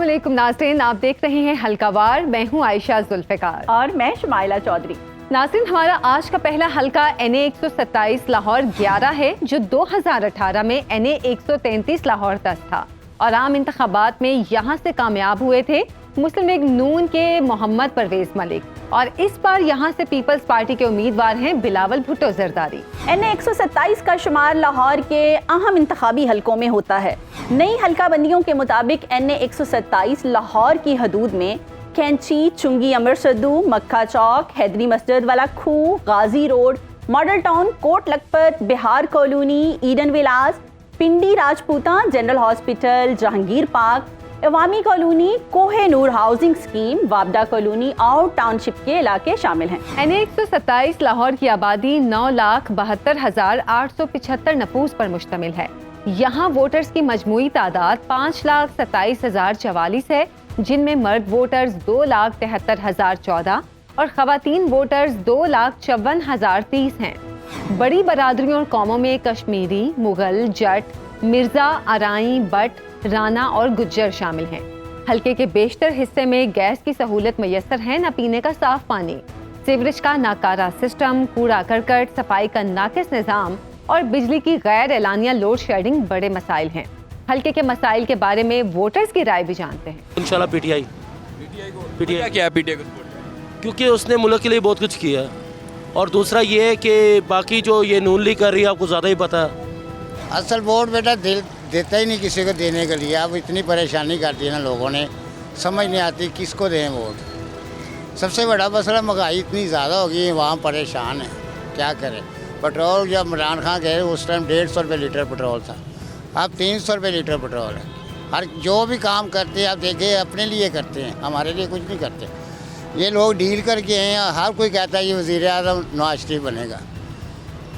अस्सलामुअलैकुम नाज़रीन, आप देख रहे हैं हल्कावार। मैं हूं आयशा जुल्फ़िकार और मैं शुमाइला चौधरी। नाज़रीन, हमारा आज का पहला हल्का NA 127 लाहौर 11 है, जो 2018 में NA 133 लाहौर 10 था और आम इंतखाबात में यहाँ से कामयाब हुए थे मुस्लिम लीग नून के मोहम्मद परवेज मलिक। और इस बार यहाँ से पीपल्स पार्टी के उम्मीदवार हैं बिलावल भुट्टो जरदारी। NA 127 का शुमार लाहौर के अहम इंतखाबी हलकों में होता है। नई हल्का बंदियों के मुताबिक NA 127 लाहौर की हदूद में कैंची, चुंगी अमर सद्दू, मक्का चौक, हैदरी मस्जिद वाला खूह, Ghazi road, model town, Kot Lakhpat, Bihar colony, Eden Villas, Pindi Rajputa, general hospital, Jahangir park, Awami colony, Kohe Noor housing scheme, Wapda colony और टाउनशिप के इलाके शामिल हैं। NA 127 लाहौर की आबादी 9,72,875 नफूस पर मुश्तमिल है। यहाँ वोटर्स की मजमूई तादाद 5,27,044 है, जिनमें मर्द वोटर्स 2,73,014 और खवातीन वोटर्स 2,54,030 हैं। बड़ी बरादरियों और कौमों में कश्मीरी, मुगल, जट, मिर्जा, अराई, बट, राना और गुज्जर शामिल हैं। हल्के के बेशतर हिस्से में गैस की सहूलत मैसर है, न पीने का साफ पानी, सीवरेज का नाकारा सिस्टम, कूड़ा करकट, सफाई का नाकिस निज़ाम और बिजली की गैर एलानिया लोड शेडिंग बड़े मसाइल हैं। हल्के के मसाइल के बारे में वोटर्स की राय भी जानते हैं। इंशाल्लाह PTI क्या है PTI को? क्योंकि उसने मुल्क के लिए बहुत कुछ किया है। और दूसरा ये है कि बाकी जो ये नून लीग कर रही है, आपको ज़्यादा ही पता है। असल वोट बेटा दिल देता ही नहीं किसी को देने के लिए। अब इतनी परेशानी कर दी है ना लोगों ने, समझ नहीं आती किसको दें वोट। सबसे बड़ा मसला महंगाई इतनी ज़्यादा हो गई है, वहाँ परेशान है, क्या करें। पेट्रोल जब इमरान खान गए उस टाइम 150 रुपये लीटर पेट्रोल था, अब 300 रुपये लीटर पेट्रोल है। हर जो भी काम करते हैं आप देखें अपने लिए करते हैं, हमारे लिए कुछ नहीं करते। ये लोग डील करके हैं, हर कोई कहता है ये वज़ीर आज़म नवाज शरीफ बनेगा,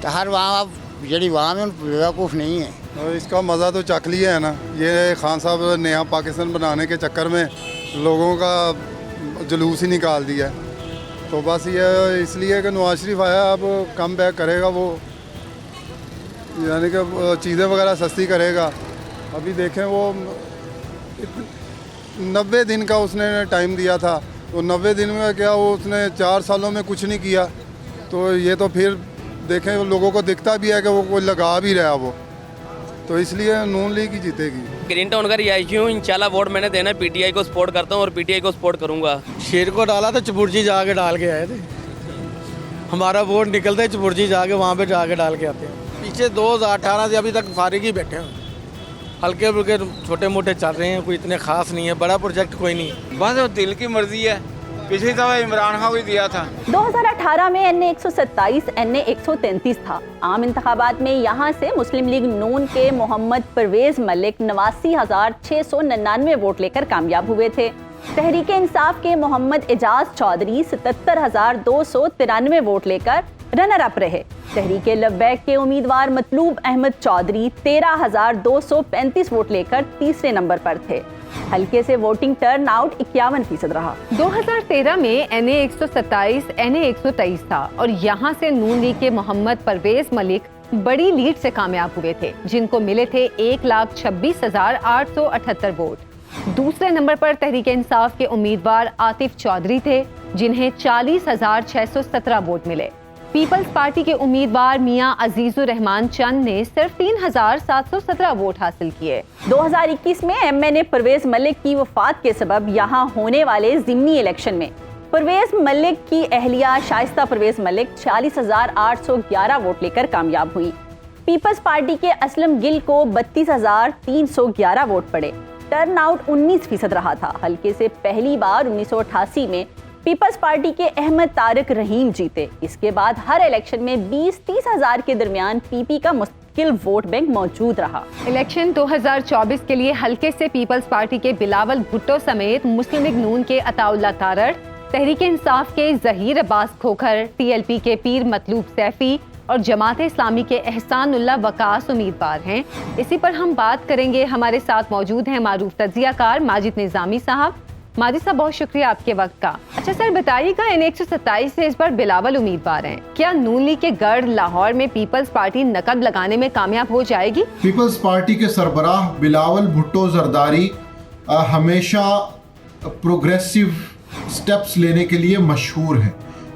तो हर वहाँ अब जड़ी वहाँ में बेवकूफ़ नहीं है। और इसका मज़ा तो चख लिया है ना, ये खान साहब नया पाकिस्तान बनाने के चक्कर में लोगों का जुलूस ही निकाल दिया है। तो बस ये इसलिए कि नवाज शरीफ आया, अब कम बैक करेगा वो, यानी कि चीज़ें वगैरह सस्ती करेगा। अभी देखें वो 90 दिन का उसने टाइम दिया था, तो 90 दिन में क्या वो उसने 4 सालों में कुछ नहीं किया। तो ये तो फिर देखें लोगों को दिखता भी है कि वो कोई लगा भी रहा वो, तो इसलिए नून लीग ही जीतेगी। ग्रीन टाउन का रिहायशी हूँ, इंशाल्लाह वोट मैंने देना है, PTI को सपोर्ट करता हूँ और PTI को सपोर्ट करूँगा। शेर को डाला था, चपुर्जी जाके डाल के आए थे। हमारा वोट निकलता है चपुर्जी जाके वहाँ पे जाके डाल के आते हैं। पीछे 2018 से अभी तक फारिग ही बैठे हैं, हल्के फुल्के छोटे मोटे चल रहे हैं, कोई इतने खास नहीं है, बड़ा प्रोजेक्ट कोई नहीं। बस दिल की मर्जी है, पिछली दफा इमरान खान को दिया था। 2018 में NA 127 NA 133 था। आम इंतखाबात में यहाँ से मुस्लिम लीग नून के मोहम्मद परवेज मलिक 89,699 वोट लेकर कामयाब हुए थे। तहरीक इंसाफ के मोहम्मद एजाज चौधरी 77,293 वोट लेकर रनर अप रहे। तहरीक लब्बैक के उम्मीदवार मतलूब अहमद चौधरी 13,235 वोट लेकर तीसरे नंबर पर थे। हल्के से वोटिंग टर्न आउट 51% रहा। 2013 में NA 127 NA 123 था और यहाँ से नून लीग के मोहम्मद परवेज मलिक बड़ी लीड से कामयाब हुए थे, जिनको मिले थे 1,26,878 वोट। दूसरे नंबर पर तहरीक इंसाफ के उम्मीदवार आतिफ चौधरी थे, जिन्हें 40,617 वोट मिले। पीपल्स पार्टी के उम्मीदवार मियां अजीजुर रहमान चंद ने सिर्फ 3,717 वोट हासिल किए। 2021 में MNA परवेज मलिक की वफात के सबब यहाँ होने वाले ज़िमनी इलेक्शन में परवेज मलिक की अहलिया शाइस्ता परवेज मलिक 40,811 वोट लेकर कामयाब हुई। पीपल्स पार्टी के असलम गिल को 32,311 वोट पड़े। टर्न आउट 19% रहा था। हल्के से पहली बार 1988 में पीपल्स पार्टी के अहमद तारिक रहीम जीते। इसके बाद हर इलेक्शन में 20-30 हजार के दरमियान PP का मुश्किल वोट बैंक मौजूद रहा। इलेक्शन 2024 के लिए हल्के से पीपल्स पार्टी के बिलावल भुट्टो समेत मुस्लिम लीग नून के अताउल्लाह तारड़, तहरीक इंसाफ के जहीर अब्बास खोखर, TLP के पीर मतलूब सैफी और जमात इस्लामी के एहसानुल्लाह वकास उम्मीदवार हैं। इसी पर हम बात करेंगे। हमारे साथ मौजूद हैं मारूफ तज्जियाकार माजिद निज़ामी साहब। माजिद साहब, बहुत शुक्रिया आपके वक्त का। अच्छा सर, बताइएगा NA 127 से इस बार बिलावल उम्मीदवार हैं, क्या नून लीग के गढ़ लाहौर में पीपल्स पार्टी नकद लगाने में कामयाब हो जाएगी? पीपल्स पार्टी के सरबराह बिलावल भुट्टो जरदारी हमेशा प्रोग्रेसिव स्टेप्स लेने के लिए मशहूर हैं।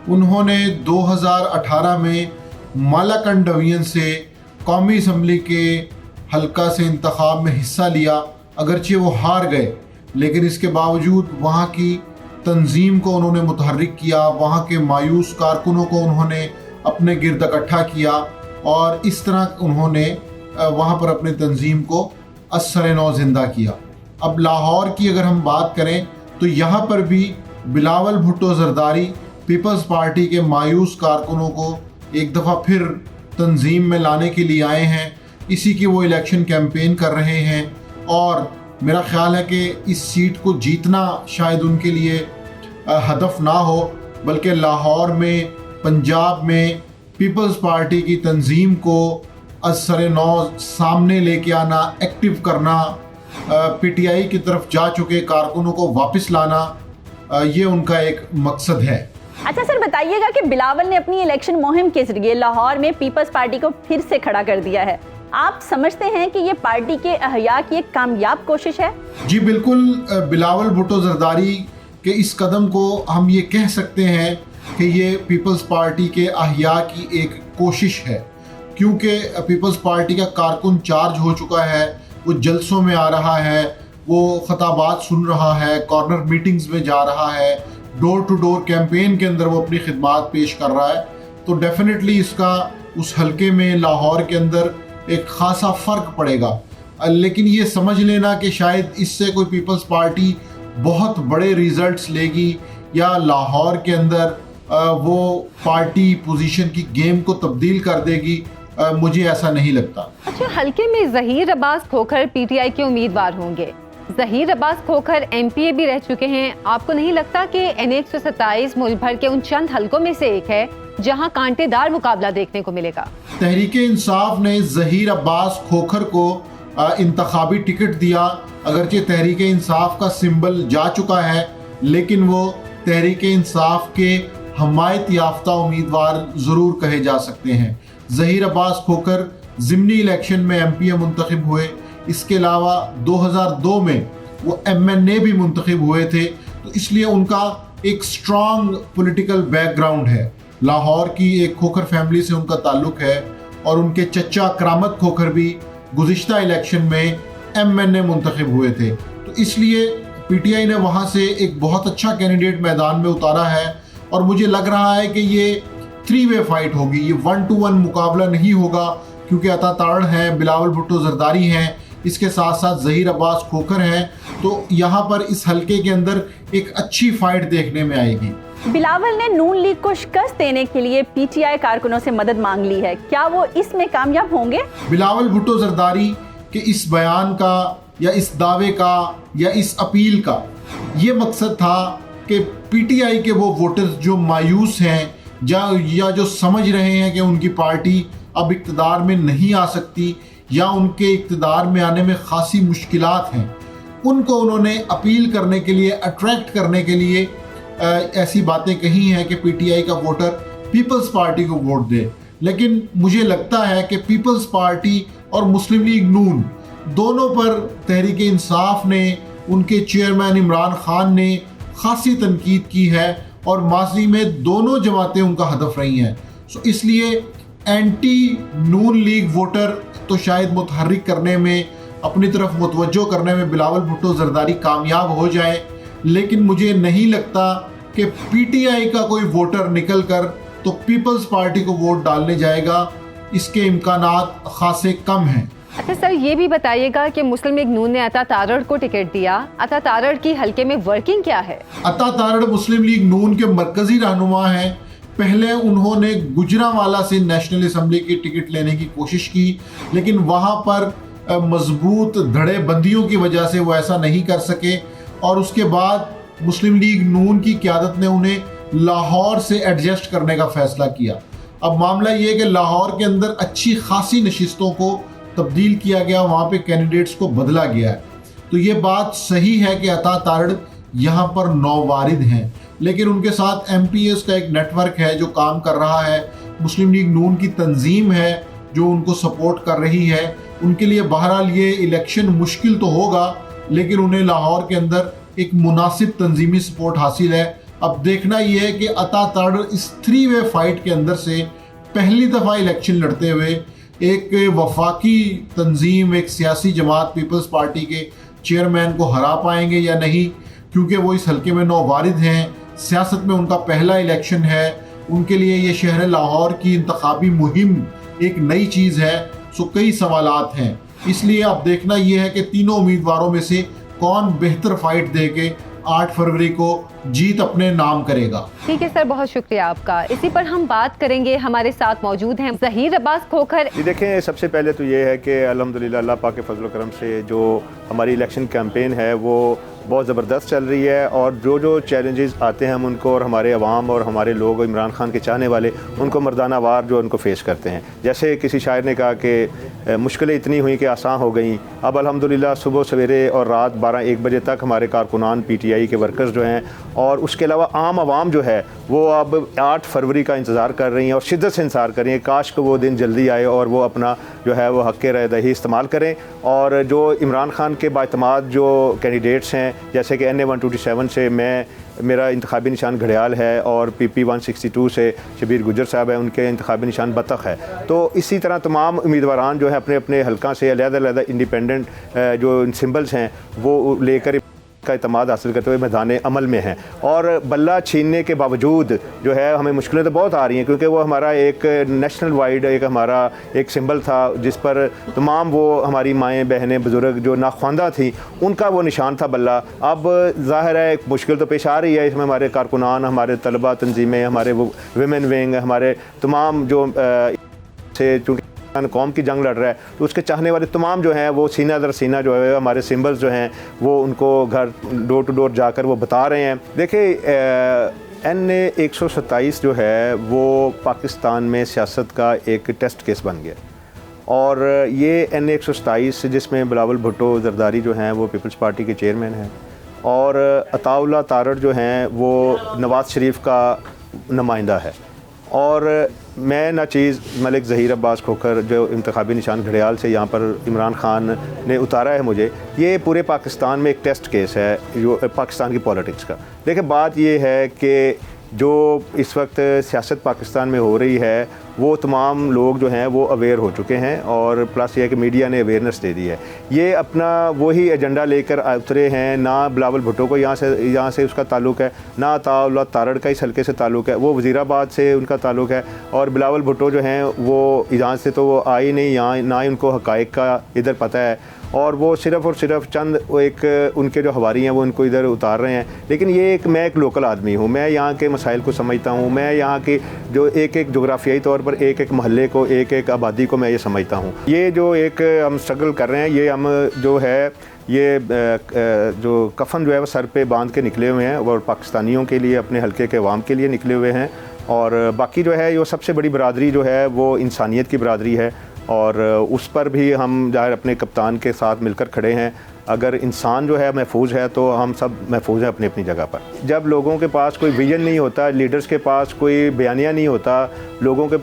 उन्होंने 2018 में मालाकंड डिवीजन से कौमी असम्बली के हल्का से इंतखाब में हिस्सा लिया। अगरचे वो हार गए, लेकिन इसके बावजूद वहाँ की तंजीम को उन्होंने मुतहर्रिक किया, वहाँ के मायूस कारकुनों को उन्होंने अपने गिर्द इकट्ठा किया और इस तरह उन्होंने वहाँ पर अपने तंजीम को असर नौ ज़िंदा किया। अब लाहौर की अगर हम बात करें तो यहाँ पर भी बिलावल भुट्टो जरदारी पीपल्स पार्टी के मायूस कारकुनों को एक दफ़ा फिर तंजीम में लाने के लिए आए हैं। इसी की वो इलेक्शन कैंपेन कर रहे हैं और मेरा ख्याल है कि इस सीट को जीतना शायद उनके लिए हदफ ना हो, बल्कि लाहौर में, पंजाब में पीपल्स पार्टी की तंजीम को असर नौ सामने लेके आना, एक्टिव करना, पीटीआई की तरफ जा चुके कारकुनों को वापस लाना, ये उनका एक मकसद है। अच्छा सर, बताइएगा कि बिलावल ने अपनी इलेक्शन मुहिम के जरिए लाहौर में पीपल्स पार्टी को फिर से खड़ा कर दिया है। आप समझते हैं कि ये पार्टी के अहया की एक कामयाब कोशिश है? जी बिल्कुल, बिलावल भुट्टो जरदारी के इस कदम को हम ये कह सकते हैं कि ये पीपल्स पार्टी के अहया की एक कोशिश है, क्योंकि पीपल्स पार्टी का कारकुन चार्ज हो चुका है, वो जलसों में आ रहा है, वो खताबात सुन रहा है, कॉर्नर मीटिंग्स में जा रहा है, डोर टू डोर कैंपेन के अंदर वो अपनी खिदमात पेश कर रहा है। तो डेफिनेटली इसका उस हलके में लाहौर के अंदर एक खासा फ़र्क पड़ेगा। लेकिन ये समझ लेना कि शायद इससे कोई पीपल्स पार्टी बहुत बड़े रिजल्ट्स लेगी या लाहौर के अंदर वो पार्टी पोजीशन की गेम को तब्दील कर देगी, मुझे ऐसा नहीं लगता। अच्छा, हल्के में ज़हीर अब्बास खोखर पीटीआई के उम्मीदवार होंगे। ज़हीर अब्बास खोखर एमपीए भी रह चुके हैं। आपको नहीं लगता कि N127 मुल्क भर के उन चंद हलकों में से एक है जहां कांटेदार मुकाबला देखने को मिलेगा? तहरीके इंसाफ ने ज़हीर अब्बास खोखर को इंतखाबी टिकट दिया। अगरचे तहरीके इंसाफ का सिंबल जा चुका है, लेकिन वो तहरीके इंसाफ के हमायत याफ्ता उम्मीदवार ज़रूर कहे जा सकते हैं। ज़हीर अब्बास खोखर ज़िमनी इलेक्शन में एमपीए मुंतखब हुए। इसके अलावा 2002 में वो एमएनए भी मुंतखब हुए थे, तो इसलिए उनका एक स्ट्रॉन्ग पॉलिटिकल बैकग्राउंड है। लाहौर की एक खोखर फैमिली से उनका ताल्लुक है और उनके चचा करामत खोखर भी गुज़िश्ता इलेक्शन में एमएनए मुंतखब हुए थे। तो इसलिए पीटीआई ने वहाँ से एक बहुत अच्छा कैंडिडेट मैदान में उतारा है और मुझे लग रहा है कि ये 3-वे फाइट होगी, ये 1-to-1 मुकाबला नहीं होगा, क्योंकि अता तारड़ हैं, बिलावल भुट्टो जरदारी हैं, इसके साथ साथ ज़हीर अब्बास खोखर हैं। तो यहाँ पर इस हलके के अंदर एक अच्छी फाइट देखने में आएगी। बिलावल ने नून लीग को शिकस्त देने के लिए पीटीआई कारकुनों से मदद मांग ली है, क्या वो इसमें कामयाब होंगे? बिलावल भुट्टो जरदारी के इस बयान का या इस दावे का या इस अपील का ये मकसद था कि पीटीआई के वो वोटर्स जो मायूस हैं या जो समझ रहे हैं कि उनकी पार्टी अब इक़्तिदार में नहीं आ सकती या उनके इक़्तिदार में आने में खासी मुश्किलात हैं, उनको उन्होंने अपील करने के लिए, अट्रैक्ट करने के लिए ऐसी बातें कही हैं कि पीटीआई का वोटर पीपल्स पार्टी को वोट दे। लेकिन मुझे लगता है कि पीपल्स पार्टी और मुस्लिम लीग नून दोनों पर तहरीक इंसाफ ने, उनके चेयरमैन इमरान खान ने खासी तनकीद की है और माजी में दोनों जमातें उनका हदफ रही हैं। सो इसलिए एंटी नून लीग वोटर तो शायद मुतहर्रिक करने में, अपनी तरफ मुतवज्जो करने में बिलावल भुट्टो जरदारी कामयाब हो जाए, लेकिन मुझे नहीं लगता कि पीटीआई का कोई वोटर निकल कर तो पीपल्स पार्टी को वोट डालने जाएगा। इसके इम्कानात खासे कम हैं। अच्छा सर, ये भी बताइएगा कि मुस्लिम लीग नून ने अता तारड़ को टिकट दिया। अता तारड़ की हल्के में वर्किंग क्या है? अता तारड़ मुस्लिम लीग नून के मरकजी रहनुमा हैं। पहले उन्होंने गुजरांवाला से नेशनल असम्बली की टिकट लेने की कोशिश की, लेकिन वहाँ पर मजबूत धड़ेबंदियों की वजह से वो ऐसा नहीं कर सके और उसके बाद मुस्लिम लीग नून की क़यादत ने उन्हें लाहौर से एडजस्ट करने का फ़ैसला किया। अब मामला ये है कि लाहौर के अंदर अच्छी खासी नशिस्तों को तब्दील किया गया, वहाँ पे कैंडिडेट्स को बदला गया है। तो ये बात सही है कि अता तारड़ यहाँ पर नौवारिद हैं, लेकिन उनके साथ एमपीएस का एक नेटवर्क है जो काम कर रहा है। मुस्लिम लीग नून की तंजीम है जो उनको सपोर्ट कर रही है। उनके लिए बहरहाल ये इलेक्शन मुश्किल तो होगा, लेकिन उन्हें लाहौर के अंदर एक मुनासिब तंजीमी सपोर्ट हासिल है। अब देखना यह है कि अता तड़ इस 3-वे फाइट के अंदर से पहली दफ़ा इलेक्शन लड़ते हुए एक वफाकी तंजीम, एक सियासी जमात पीपल्स पार्टी के चेयरमैन को हरा पाएंगे या नहीं, क्योंकि वो इस हल्के में नौवारिद हैं, सियासत में उनका पहला इलेक्शन है, उनके लिए ये शहर लाहौर की इंतखाबी मुहिम एक नई चीज़ है। सो कई सवालात हैं, इसलिए अब देखना यह है कि तीनों उम्मीदवारों में से कौन बेहतर फाइट दे के 8 फरवरी को जीत अपने नाम करेगा। ठीक है सर, बहुत शुक्रिया आपका। इसी पर हम बात करेंगे, हमारे साथ मौजूद हैं ज़हीर अब्बास खोखर। जी देखें, सबसे पहले तो ये है कि अल्हम्दुलिल्लाह अल्लाह पाक के फजल करम से जो हमारी इलेक्शन कैंपेन है वो बहुत ज़बरदस्त चल रही है, और जो चैलेंजेस आते हैं हम उनको, और हमारे अवाम और हमारे लोग इमरान खान के चाहने वाले उनको मर्दाना वार जो उनको फ़ेस करते हैं। जैसे किसी शायर ने कहा कि मुश्किलें इतनी हुई कि आसान हो गई। अब अल्हम्दुलिल्लाह सुबह सवेरे और रात 12-1 बजे तक हमारे कारकुनान PTI के वर्कर्स जो हैं, और उसके अलावा आम आवाम जो है वो अब 8 फरवरी का इंतज़ार कर रही हैं और शिद्दत से इंतज़ार कर रही हैं। काश को वो दिन जल्दी आए और वो अपना जो है वो हक़ राय दही इस्तेमाल करें, और जो इमरान खान के बाइतमाद जो कैंडिडेट्स हैं, जैसे कि NA 127 से मेरा इंतखाबी निशान घड़ियाल है, और PP 162 से शबीर गुजर साहब है, उनके इंतखाबी निशान बतख है। तो इसी तरह तमाम उम्मीदवारान जो है अपने अपने हल्का से अलग-अलग इंडिपेंडेंट जो सिंबल्स हैं वो लेकर का इत्मीनान हासिल करते हुए मैदान अमल में हैं। और बल्ला छीनने के बावजूद जो है हमें मुश्किलें तो बहुत आ रही हैं, क्योंकि वो हमारा एक नेशनल वाइड एक हमारा एक सिंबल था जिस पर तमाम वो हमारी माएँ बहनें बुज़ुर्ग जो नाख्वानदा थी उनका वो निशान था बल्ला। अब ज़ाहिर है एक मुश्किल तो पेश आ रही है, इसमें हमारे कारकुनान, हमारे तलबा तंजीमें, हमारे वो विमेन विंग, हमारे तमाम जो से चूँकि कौम की जंग लड़ रहा है, तो उसके चाहने वाले तमाम जो हैं वो सीना दर सीना जो है हमारे सिंबल्स जो हैं वो उनको घर डोर टू डोर जाकर वो बता रहे हैं। देखिए NA 127 जो है वो पाकिस्तान में सियासत का एक टेस्ट केस बन गया, और ये NA 127 जिसमें बिलावल भुट्टो जरदारी जो हैं वो पीपल्स पार्टी के चेयरमैन हैं, और अताउल्लाह तारड़ जो हैं वो नवाज़ शरीफ का नुमाइंदा है, और मैं नाचीज़ मलिक ज़हीर अब्बास खोखर जो इंतखाबी निशान घड़ियाल से यहाँ पर इमरान खान ने उतारा है मुझे, ये पूरे पाकिस्तान में एक टेस्ट केस है जो पाकिस्तान की पॉलिटिक्स का। देखिए बात ये है कि जो इस वक्त सियासत पाकिस्तान में हो रही है वो तमाम लोग जो हैं वो अवेयर हो चुके हैं, और प्लस ये है कि मीडिया ने अवेयरनेस दे दी है। ये अपना वही एजेंडा लेकर उतरे हैं, ना बिलावल भुट्टो को यहाँ से उसका ताल्लुक़ है, ना अताउल्लाह तारड़ का इस हल्के से ताल्लुक़ है, वो वज़ीराबाद से उनका ताल्लुक़ है, और बिलावल भुट्टो जो हैं वो यहाँ से तो वो आए नहीं यहाँ, ना ही उनको हक़ाइक़ का इधर पता है, और वो सिर्फ़ और सिर्फ चंद एक उनके जो हवारी हैं वो उनको इधर उतार रहे हैं। लेकिन ये मैं एक लोकल आदमी हूँ, मैं यहाँ के मसाइल को समझता हूँ, मैं यहाँ के जो एक जोग्राफियाई तौर पर एक महल्ले को एक आबादी को मैं ये समझता हूँ। ये जो एक हम स्ट्रगल कर रहे हैं, ये हम जो है ये जो कफन जो है वो सर पे बांध के निकले हुए हैं, और पाकिस्तानियों के लिए, अपने हल्के के अवाम के लिए निकले हुए हैं, और बाकी जो है ये सबसे बड़ी बरादरी जो है वो इंसानियत की बरादरी है, और उस पर भी हम ज़ाहिर अपने कप्तान के साथ मिलकर खड़े हैं। अगर इंसान जो है महफूज है तो हम सब महफूज हैं अपनी अपनी जगह पर। जब लोगों के पास कोई विजन नहीं होता, लीडर्स के पास कोई बयानिया नहीं होता, लोगों के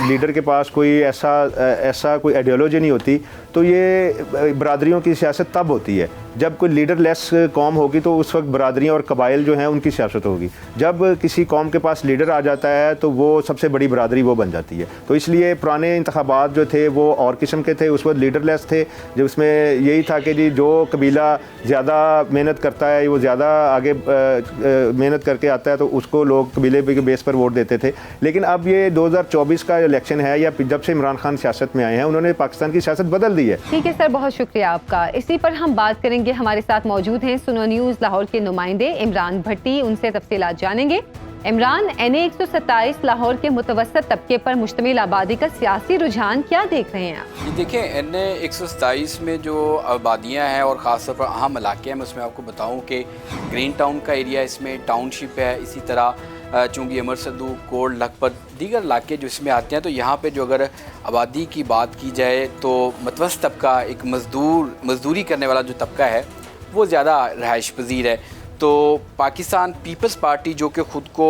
लीडर के पास कोई ऐसा कोई आइडियोलॉजी नहीं होती, तो ये बरादरियों की सियासत तब होती है जब कोई लीडर लेस कौम होगी, तो उस वक्त बरादरियाँ और कबाइल जो हैं उनकी सियासत होगी। जब किसी कौम के पास लीडर आ जाता है तो वो सबसे बड़ी बरादरी वो बन जाती है। तो इसलिए पुराने इंतखाबात जो थे वो और किस्म के थे, उस वक्त लीडर लेस थे, जब उसमें यही था कि जी जो कबीला ज़्यादा मेहनत करता है, वो ज़्यादा आगे मेहनत करके आता है, तो उसको लोग कबीले के बेस पर वोट देते थे। लेकिन अब ये 2024 का इलेक्शन है, या जब से इमरान खान सियासत में आए हैं उन्होंने पाकिस्तान की सियासत बदल दी है। ठीक है सर, बहुत शुक्रिया आपका। इसी पर हम बात करेंगे, हमारे साथ मौजूद हैं सुनो न्यूज़ लाहौर के नुमाइंदे इमरान भट्टी, उनसे तफसीलात जानेंगे। इमरान, NA 127 लाहौर के मुतवस्सत तबके पर मुश्तमिल आबादी का सियासी रुझान क्या देख रहे हैं आप? देखिए, NA 127 में जो आबादियाँ हैं और ख़ास तौर पर अहम इलाके हैं, मैं उसमें आपको बताऊं कि ग्रीन टाउन का एरिया इसमें टाउनशिप है, इसी तरह चूँकि अमर सद्दू, कोट, लखपत, दीगर इलाके जो इसमें आते हैं, तो यहाँ पे जो अगर आबादी की बात की जाए तो मुतवस्सित तबका, एक मज़दूरी करने वाला जो तबका है वो ज़्यादा रहाइश पजीर है। तो पाकिस्तान पीपल्स पार्टी जो कि ख़ुद को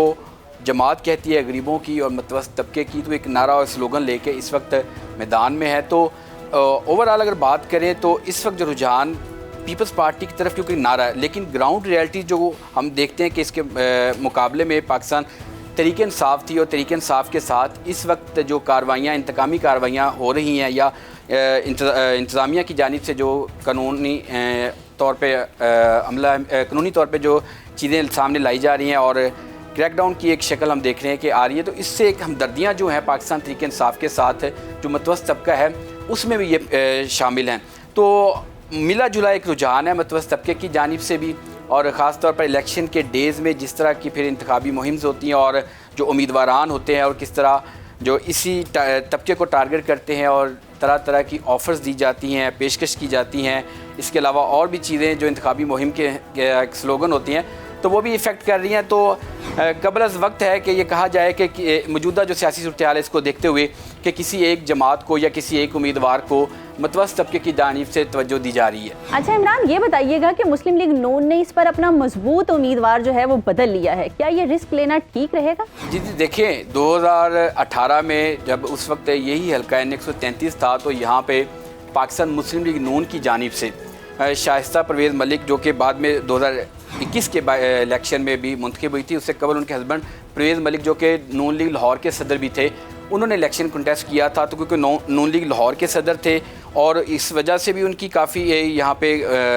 जमात कहती है गरीबों की और मुतवस्सित तबके की, तो एक नारा और स्लोगन लेके इस वक्त मैदान में है। तो ओवरऑल अगर बात करें तो इस वक्त जो रुझान पीपल्स पार्टी की तरफ क्योंकि नारा है, लेकिन ग्राउंड रियलिटी जो हम देखते हैं कि इसके मुकाबले में पाकिस्तान तहरीक इंसाफ थी और तहरीक इंसाफ के साथ इस वक्त जो कार्रवाइयाँ, इंतकामी कार्रवाइयाँ हो रही हैं या इंतज़ामिया की जानिब से जो कानूनी तौर पे जो चीज़ें सामने लाई जा रही हैं और क्रैकडाउन की एक शक्ल हम देख रहे हैं कि आ रही है, तो इससे एक हमदर्दियाँ जो हैं पाकिस्तान तहरीक इंसाफ के साथ जो मतवस्त तबका है उसमें भी ये शामिल हैं। तो मिला जुला एक रुझान है मतवस्त तबके की जानिब से भी, और ख़ास तौर पर इलेक्शन के डेज़ में जिस तरह की फिर इंतखाबी मुहिम होती हैं और जो उम्मीदवारान होते हैं और किस तरह जो इसी तबके को टारगेट करते हैं और तरह तरह की ऑफ़र्स दी जाती हैं, पेशकश की जाती हैं। इसके अलावा और भी चीज़ें जो इंतखाबी मुहिम के स्लोगन होती हैं तो वो भी इफ़ेक्ट कर रही हैं। तो कबल अज़ वक्त है कि ये कहा जाए कि मौजूदा जो सियासी सूरत-ए-हाल है इसको देखते हुए कि किसी एक जमात को या किसी एक उम्मीदवार को मतवस्त तबके की जानिब से तवज्जो दी जा रही है। अच्छा इमरान, ये बताइएगा कि मुस्लिम लीग नून ने इस पर अपना मजबूत उम्मीदवार जो है वो बदल लिया है, क्या ये रिस्क लेना ठीक रहेगा? जी देखें, 2018 में जब उस वक्त यही हल्का N 133 था तो यहाँ पे पाकिस्तान मुस्लिम लीग नून की जानिब से शाइस्ता परवेज़ मलिक, जो कि बाद में 2021 के इलेक्शन में भी मुंतखब हुई थी, उससे कबल उनके हस्बैंड परवेज़ मलिक जो कि नून लीग लाहौर के सदर भी थे, उन्होंने इलेक्शन कंटेस्ट किया था। तो क्योंकि नून लीग लाहौर के सदर थे और इस वजह से भी उनकी काफ़ी यहाँ पे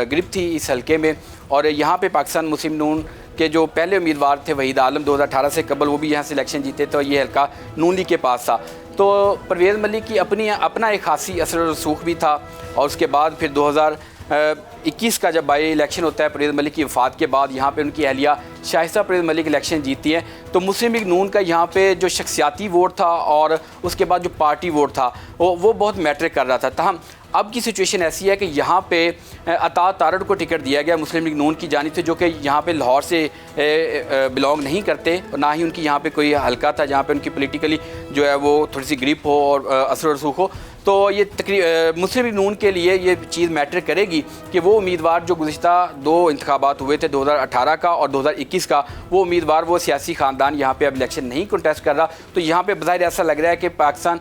ग्रिप थी इस हल्के में। और यहाँ पे पाकिस्तान मुस्लिम नून के जो पहले उम्मीदवार थे वहीद आलम 2018 से कबल, वो भी यहाँ से इलेक्शन जीते, तो ये हल्का नून लीग के पास था। तो परवेज़ मलिक की अपना एक खासी असर और रसूख भी था। और उसके बाद फिर 2021 का जब बाई इलेक्शन होता है परवेज़ मलिक की वफ़ात के बाद, यहाँ पे उनकी अहलिया शाइस्ता परवेज़ मलिक इलेक्शन जीती हैं। तो मुस्लिम लीग नून का यहाँ पे जो शख्सियाती वोट था और उसके बाद जो पार्टी वोट था वो बहुत मैटर कर रहा था। तहम अब की सिचुएशन ऐसी है कि यहाँ पे अता तारड़ को टिकट दिया गया मुस्लिम लीग नून की जानिब से, जो कि यहाँ पे लाहौर से बिलोंग नहीं करते, ना ही उनकी यहाँ पे कोई हल्का था जहाँ पे उनकी पॉलिटिकली जो है वो थोड़ी सी ग्रिप हो और असर रसूख हो। तो ये मुस्लिम लीग नून के लिए ये चीज़ मैटर करेगी कि वो उम्मीदवार जो गुज़िश्ता 2 इंतखाबात हुए थे 2018 का और 2021 का, वो उम्मीदवार वो सियासी ख़ानदान यहाँ पे अब इलेक्शन नहीं कंटेस्ट कर रहा। तो यहाँ पे बज़ाहिर ऐसा लग रहा है कि पाकिस्तान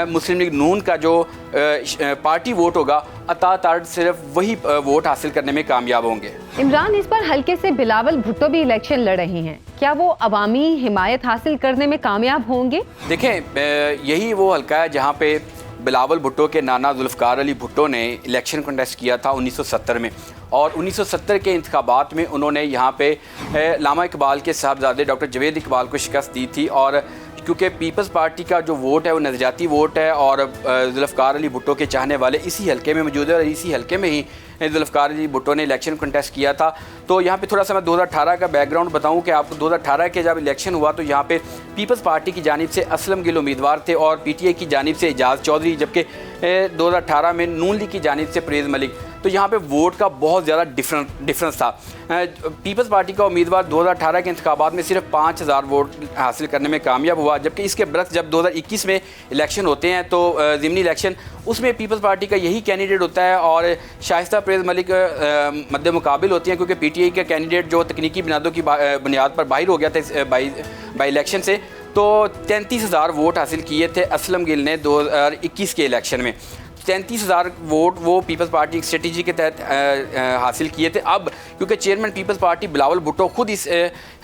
मुस्लिम लीग नून का जो पार्टी वोट होगा, अता तारड़ सिर्फ वही वोट हासिल करने में कामयाब होंगे। इमरान, इस पर हल्के से बिलावल भुट्टो भी इलेक्शन लड़ रही हैं, क्या वो अवामी हिमायत हासिल करने में कामयाब होंगे? देखें, यही वो हल्का है जहाँ पे बिलावल भुट्टो के नाना जुल्फ़कार अली भुट्टो ने इलेक्शन कंटेस्ट किया था 1970 में, और 1970 के इंतखाबात में उन्होंने यहाँ पे लामा इकबाल के साहबजादे डॉक्टर जवेद इकबाल को शिकस्त दी थी। और क्योंकि पीपल्स पार्टी का जो वोट है वो नज़रियाती वोट है और जुल्फ़कार अली भुट्टो के चाहने वाले इसी हल्के में मौजूद है और इसी हल्के में ही जुल्फ़कार अली भुट्टो ने इलेक्शन कंटेस्ट किया था। तो यहाँ पे थोड़ा सा मैं 2018 का बैकग्राउंड बताऊँ कि आपको 2018 के जब इलेक्शन हुआ तो यहाँ पे पीपल्स पार्टी की जानिब से असलम गिल उम्मीदवार थे और PTI की जानिब से एजाज़ चौधरी, जबकि 2018 में नून लीग की जानिब से परवेज़ मलिक। तो यहाँ पे वोट का बहुत ज़्यादा डिफरेंस था। पीपल्स पार्टी का उम्मीदवार 2018 के इंतखाबात में सिर्फ 5000 वोट हासिल करने में कामयाब हुआ, जबकि इसके बरक्स जब 2021 में इलेक्शन होते हैं तो ज़िमनी इलेक्शन, उसमें पीपल्स पार्टी का यही कैंडिडेट होता है और शाइस्ता परवेज़ मलिक मद्दे मुकाबिल होती हैं, क्योंकि PTI का कैंडिडेट जो तकनीकी बुनियादों की बुनियाद पर बाहर हो गया था बाई इलेक्शन से। तो 33,000 वोट हासिल किए थे असलम गिल ने 2021 के इलेक्शन में। 33,000 वोट वो पीपल्स पार्टी स्ट्रेटजी के तहत हासिल किए थे। अब क्योंकि chairman People's party Bilawal Bhutto खुद इस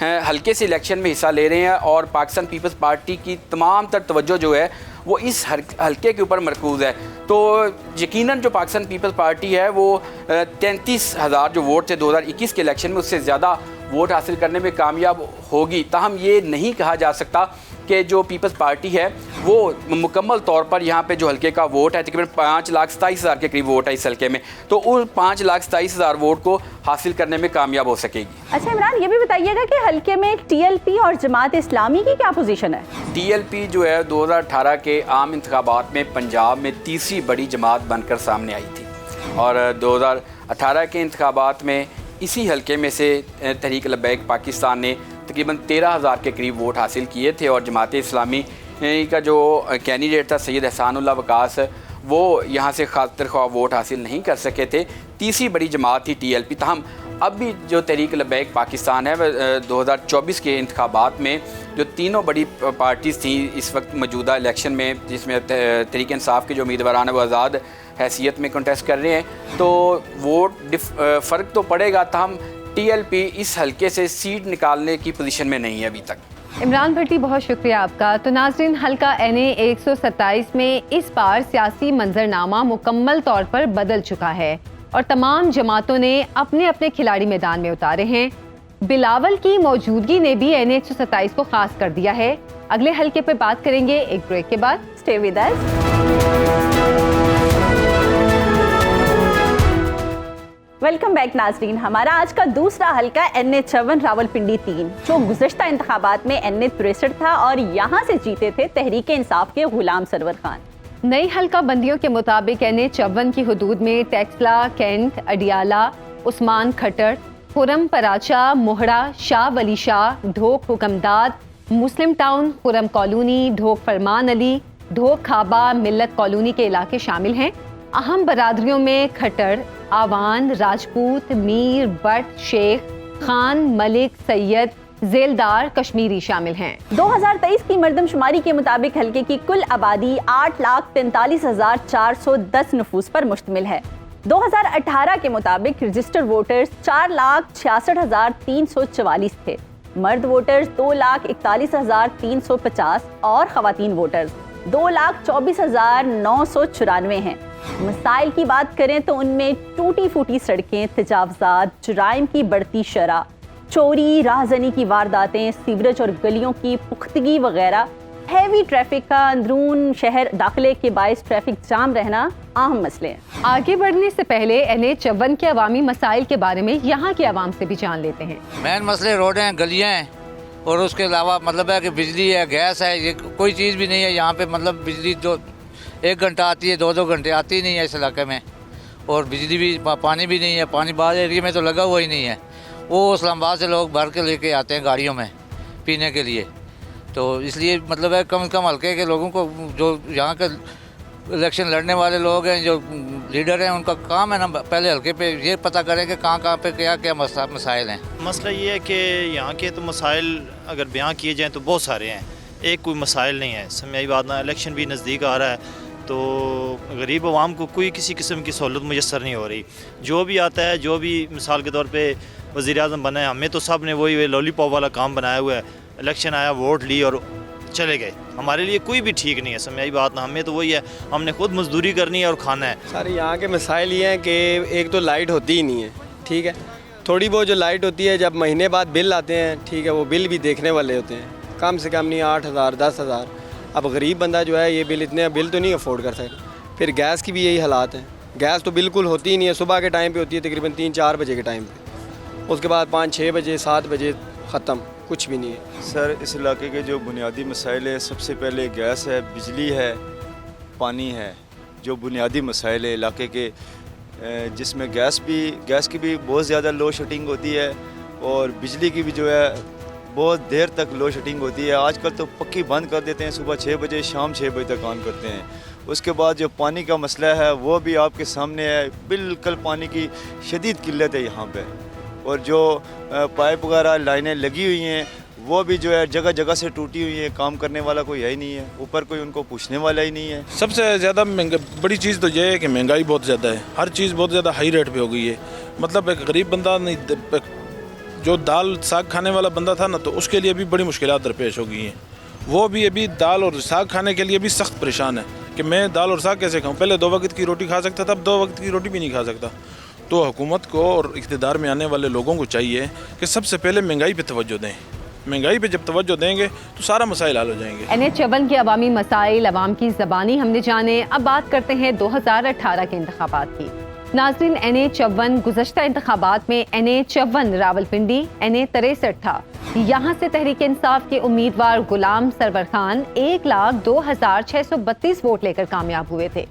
हल्के से इलेक्शन में हिस्सा ले रहे हैं और पाकिस्तान पीपल्स पार्टी की तमाम तर तवज्जो जो है वो इस हल्के के ऊपर मरकूज़ है, तो यकीनन जो पाकिस्तान पीपल्स पार्टी है वो 33,000 जो वोट थे 2021 के इलेक्शन में उससे ज़्यादा वोट हासिल करने में कामयाब होगी। ताहम ये नहीं कहा जा सकता कि जो पीपल्स पार्टी है वो मुकम्मल तौर पर यहाँ पे जो हल्के का वोट है तकरीबन 5,27,000 के करीब वोट है इस हल्के में, तो उन 5,27,000 वोट को हासिल करने में कामयाब हो सकेगी। अच्छा इमरान, ये भी बताइएगा कि हल्के में TLP और जमात इस्लामी की क्या पोजीशन है? TLP जो है 2018 के आम इंतखाबात में पंजाब में तीसरी बड़ी जमात बनकर सामने आई थी और 2018 के इंतखाबात में इसी हल्के में से तहरीक लब्बैक पाकिस्तान ने तकरीबन 13,000 के करीब वोट हासिल किए थे और जमात इस्लामी का जो कैंडिडेट था सैयद एहसानुल्लाह वकास वो यहाँ से खातिर ख्वाह वोट हासिल नहीं कर सके थे। तीसरी बड़ी जमात थी TLP। तहम अब भी जो तहरीक लब्बैक पाकिस्तान है 2024 के इंतखाबात में जो तीनों बड़ी पार्टीज़ थी इस वक्त मौजूदा इलेक्शन में, जिसमें तहरीक इंसाफ के जो उम्मीदवार हैं वो आज़ाद हैसियत में कंटेस्ट कर रहे हैं, तो वोट फ़र्क तो पड़ेगा, ताहम TLP इस हलके से सीट निकालने की पोजीशन में नहीं है अभी तक। इमरान भट्टी, बहुत शुक्रिया आपका। तो नाज़रीन, हल्का NA 127 में इस बार सियासी मंजरनामा मुकम्मल तौर पर बदल चुका है और तमाम जमातों ने अपने अपने खिलाड़ी मैदान में उतारे हैं। बिलावल की मौजूदगी ने भी NA 127 को खास कर दिया है। अगले हल्के पर बात करेंगे एक ब्रेक के बाद। Stay with us. Welcome back नाजरीन। हमारा आज का दूसरा हल्का NA 54 रावलपिंडी 3, जो गुज़श्ता इंतखाबात में NA 63 था और यहाँ से जीते थे तहरीक इंसाफ के गुलाम सरवर खान। नई हल्का बंदियों के मुताबिक NA 54 की हदूद में टेक्सला, कैंट, अडियाला, उस्मान खटर, खुरम पराचा, मोहड़ा, शाह वली शाह, ढोक हुकमदाद, मुस्लिम टाउन, खुरम कॉलोनी, ढोक फरमान अली, ढोक खाबा, मिल्लत कॉलोनी के इलाके शामिल हैं। अहम बरादरियों में खटर, आवान, राजपूत, मीर, बट, शेख, खान, मलिक, सैयद, जेलदार, कश्मीरी शामिल हैं। 2023 की मर्दमशुमारी के मुताबिक हल्के की कुल आबादी 8,43,410 नफूस पर मुश्तमिल है। 2018 के मुताबिक रजिस्टर्ड वोटर्स 4,66,344 थे। मर्द वोटर्स 2,41,350 और ख़वातीन वोटर्स 2,24,994 हैं। मसाइल की बात करें तो उनमें टूटी फूटी सड़कें, तजावज़ात, जुराइम की बढ़ती शरह, चोरी, राहज़नी की वारदातें, सीवरेज और गलियों की पुख्तगी वगैरह, हैवी ट्रैफिक का अंदरून शहर दाखिले के बायस ट्रैफिक जाम रहना अहम मसले हैं। आगे बढ़ने से पहले NA 54 के अवामी मसाइल के बारे में यहाँ के अवाम से भी जान लेते हैं। मेन मसले रोडें हैं, गलियाँ हैं और उसके अलावा मतलब है कि बिजली है, गैस है, ये कोई चीज़ भी नहीं है यहाँ पे। मतलब बिजली जो 1 घंटा आती है, 2-2 घंटे आती नहीं है इस इलाके में, और बिजली भी, पानी भी नहीं है। पानी बाहर एरिया में तो लगा हुआ ही नहीं है, वो इस्लामाबाद से लोग भर के लेके आते हैं गाड़ियों में पीने के लिए। तो इसलिए मतलब है कम से कम हल्के के लोगों को, जो यहाँ के इलेक्शन लड़ने वाले लोग हैं, जो लीडर हैं, उनका काम है ना पहले हल्के पे ये पता करें कि कहाँ पे क्या क्या मसाइल हैं। मसला ये है कि यहाँ के तो मसाइल अगर बयां किए जाएँ तो बहुत सारे हैं, एक कोई मसाइल नहीं है। समय बात ना, इलेक्शन भी नज़दीक आ रहा है तो गरीब आवाम को कोई किसी किस्म की सहूलत मुयसर नहीं हो रही। जो भी आता है, जो भी मिसाल के तौर पे वज़ीर-ए-आज़म बना है, हमें तो सब ने वही लॉलीपॉप वाला काम बनाया हुआ है। इलेक्शन आया, वोट ली और चले गए। हमारे लिए कोई भी ठीक नहीं है। समय बात ना, हमें तो वही है, हमने खुद मजदूरी करनी है और खाना है। सारे यहाँ के मसाइल ये हैं कि एक तो लाइट होती ही नहीं है, ठीक है। थोड़ी बहुत जो लाइट होती है, जब महीने बाद बिल आते हैं, ठीक है, वो बिल भी देखने वाले होते हैं, कम से कम नहीं 8,000 10,000। अब गरीब बंदा जो है ये इतने बिल तो नहीं अफोर्ड कर सकता। फिर गैस की भी यही हालात हैं, गैस तो बिल्कुल होती ही नहीं है। सुबह के टाइम पे होती है तकरीबन 3-4 बजे के टाइम पे, उसके बाद 5-6 बजे 7 बजे ख़त्म, कुछ भी नहीं है। सर, इस इलाके के जो बुनियादी मसाइल है, सबसे पहले गैस है, बिजली है, पानी है, जो बुनियादी मसाइल है इलाके के, जिसमें गैस की भी बहुत ज़्यादा लो शेडिंग होती है और बिजली की भी जो है बहुत देर तक लो शेडिंग होती है। आजकल तो पक्की बंद कर देते हैं, सुबह 6 बजे शाम 6 बजे तक ऑन करते हैं। उसके बाद जो पानी का मसला है वो भी आपके सामने है, बिल्कुल पानी की शदीद किल्लत है यहाँ पे। और जो पाइप वगैरह लाइनें लगी हुई हैं वो भी जो है जगह जगह से टूटी हुई है, काम करने वाला कोई है ही नहीं है, ऊपर कोई उनको पूछने वाला ही नहीं है। सबसे ज़्यादा बड़ी चीज़ तो ये है कि महंगाई बहुत ज़्यादा है, हर चीज़ बहुत ज़्यादा हाई रेट पे हो गई है। मतलब एक गरीब बंदा नहीं, जो दाल साग खाने वाला बंदा था ना, तो उसके लिए भी बड़ी मुश्किलात दरपेश हो गई हैं। वो भी अभी दाल और साग खाने के लिए भी सख्त परेशान है कि मैं दाल और साग कैसे खाऊँ। पहले 2 वक्त की रोटी खा सकता था, अब 2 वक्त की रोटी भी नहीं खा सकता। तो हुकूमत को और इक़्तिदार में आने वाले लोगों को चाहिए कि सबसे पहले महंगाई पे तवज्जो दें। महंगाई पे जब तवज्जो देंगे तो सारा मसाइल हल हो जाएंगे। NA 54 के अवामी मसाइल अवाम की ज़बानी हमने जाने। अब बात करते हैं 2018 के इंतखाबात की। नाज़रीन, NA 54 गुज़श्ता इंतखाबात में NA 54 रावलपिंडी NA 63 था। यहाँ से तहरीक इंसाफ के उम्मीदवार गुलाम सरवर खान 1,02,632 वोट लेकर कामयाब हुए थे।